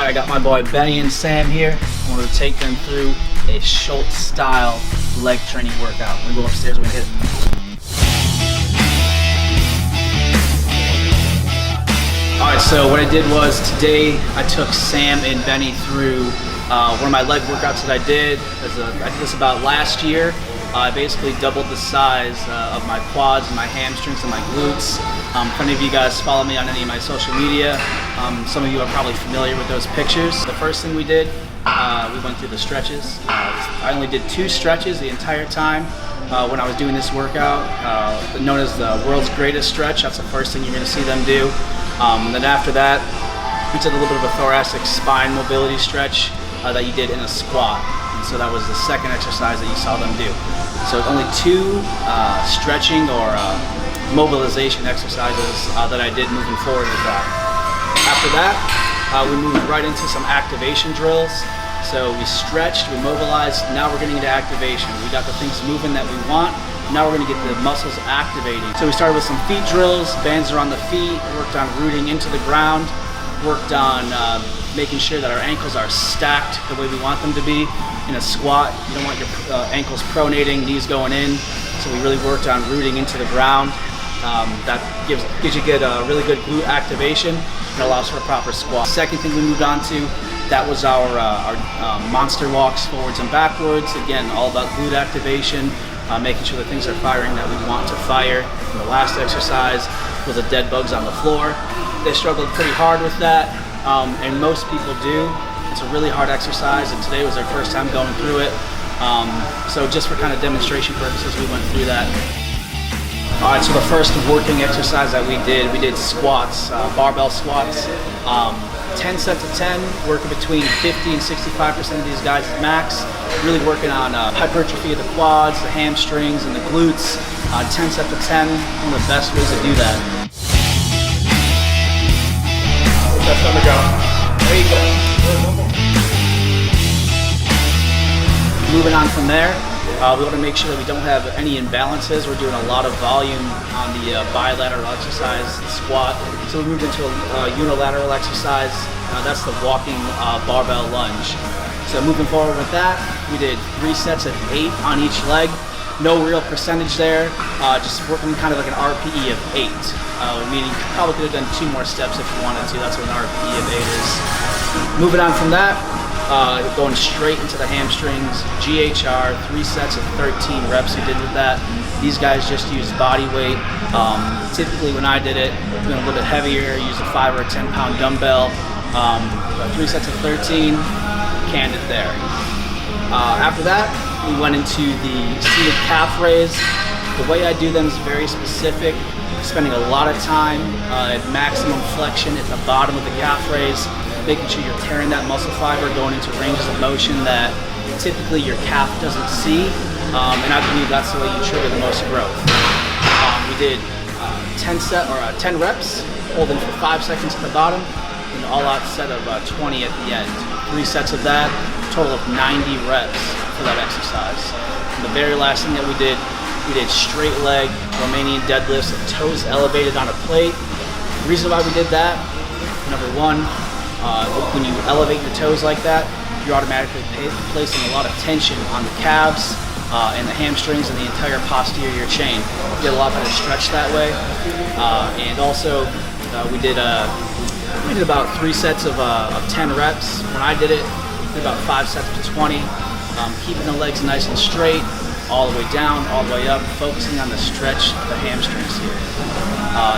Alright, I got my boy Benny and Sam here. I wanted to take them through a Schultz style leg training workout. We're gonna go upstairs, we're gonna hit it. Alright, so what I did was today I took Sam and Benny through one of my leg workouts that I did. I did this about last year. I basically doubled the size of my quads and my hamstrings and my glutes. If any of you guys follow me on any of my social media, some of you are probably familiar with those pictures. The first thing we did, we went through the stretches. I only did 2 stretches the entire time when I was doing this workout, known as the world's greatest stretch. That's the first thing you're going to see them do. And then after that, we did a little bit of a thoracic spine mobility stretch that you did in a squat. And so that was the second exercise that you saw them do. So only 2 stretching or mobilization exercises that I did moving forward with that. After that, we moved right into some activation drills. So we stretched, we mobilized, now we're getting into activation. We got the things moving that we want, now we're gonna get the muscles activating. So we started with some feet drills, bands around the feet, worked on rooting into the ground, worked on making sure that our ankles are stacked the way we want them to be. In a squat, you don't want your ankles pronating, knees going in. So we really worked on rooting into the ground. That gives you really good glute activation and allows for a proper squat. Second thing we moved on to, that was our monster walks forwards and backwards. Again, all about glute activation, making sure that things are firing that we want to fire. And the last exercise was the dead bugs on the floor. They struggled pretty hard with that, and most people do. It's a really hard exercise, and today was our first time going through it. So just for kind of demonstration purposes, we went through that. All right, so the first working exercise that we did squats, barbell squats. 10 sets of 10, working between 50 and 65% of these guys at max. Really working on hypertrophy of the quads, the hamstrings, and the glutes. 10 sets of 10, one of the best ways to do that. That's number go. There you go. Moving on from there, we want to make sure that we don't have any imbalances. We're doing a lot of volume on the bilateral exercise, the squat. So we moved into a unilateral exercise. That's the walking barbell lunge. So moving forward with that, we did 3 sets of 8 on each leg. No real percentage there, just working kind of like an RPE of 8. Meaning you probably could have done 2 more steps if you wanted to. That's what an RPE of 8 is. Moving on from that, going straight into the hamstrings, GHR, 3 sets of 13 reps we did with that. These guys just use body weight. Typically when I did it, doing a little bit heavier, use a 5 or 10 pound dumbbell. 3 sets of 13, canned it there. After that, we went into the seated calf raise. The way I do them is very specific, spending a lot of time at maximum flexion at the bottom of the calf raise, making sure you're tearing that muscle fiber, going into ranges of motion that typically your calf doesn't see, and I believe that's the way you trigger the most growth. We did 10 reps, holding for 5 seconds at the bottom, and an all-out set of 20 at the end. 3 sets of that, total of 90 reps for that exercise. And the very last thing that we did straight leg Romanian deadlifts, toes elevated on a plate. The reason why we did that, number one, when you elevate your toes like that, you're automatically placing a lot of tension on the calves and the hamstrings and the entire posterior chain. You get a lot better stretch that way. And also, we did about 3 sets of 10 reps. When I did it, we did about 5 sets of 20, keeping the legs nice and straight, all the way down, all the way up, focusing on the stretch of the hamstrings here.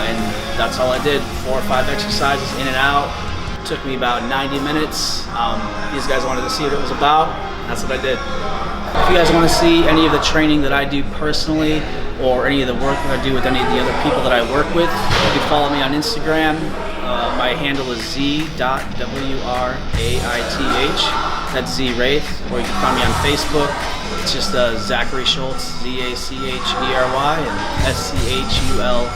And that's all I did, 4 or 5 exercises in and out. Took me about 90 minutes. These guys wanted to see what it was about. That's what I did. If you guys want to see any of the training that I do personally or any of the work that I do with any of the other people that I work with, you can follow me on Instagram. My handle is z.wraith. That's Z-Wraith. Or you can find me on Facebook. It's just Zachary Schultz, Z-A-C-H-E-R-Y and S-C-H-U-L-Z-E.